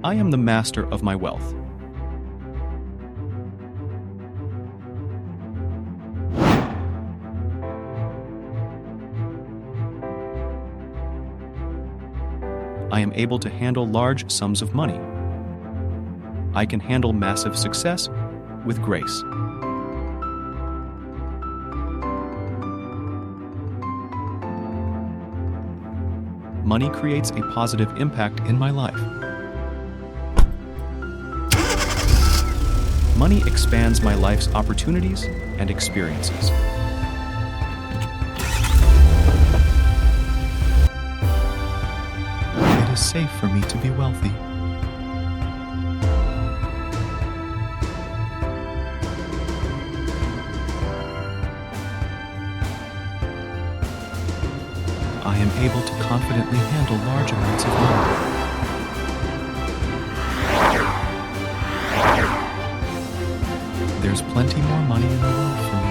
I am the master of my wealth. I am able to handle large sums of money. I can handle massive success with grace. Money creates a positive impact in my life. Money expands my life's opportunities and experiences. It is safe for me to be wealthy. I am able to confidently handle large amounts of money. There's plenty more money in the world for me.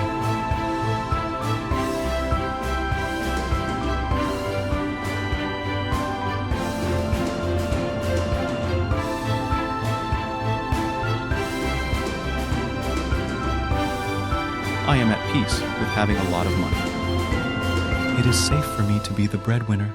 I am at peace with having a lot of money. It is safe for me to be the breadwinner.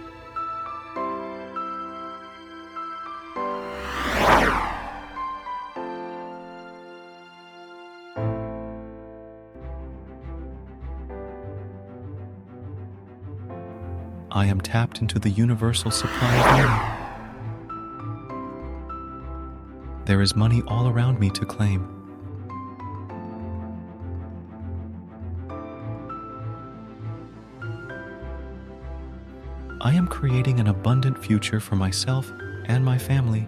I am tapped into the universal supply of money. There is money all around me to claim. I am creating an abundant future for myself and my family.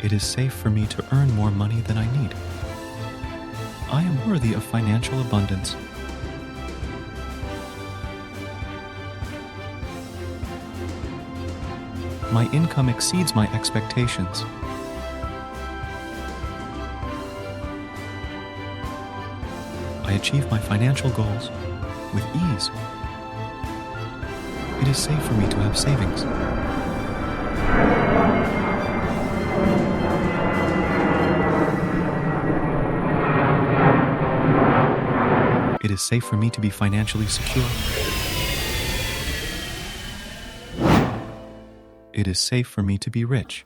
It is safe for me to earn more money than I need. I am worthy of financial abundance. My income exceeds my expectations. I achieve my financial goals with ease. It is safe for me to have savings. It is safe for me to be financially secure. It is safe for me to be rich.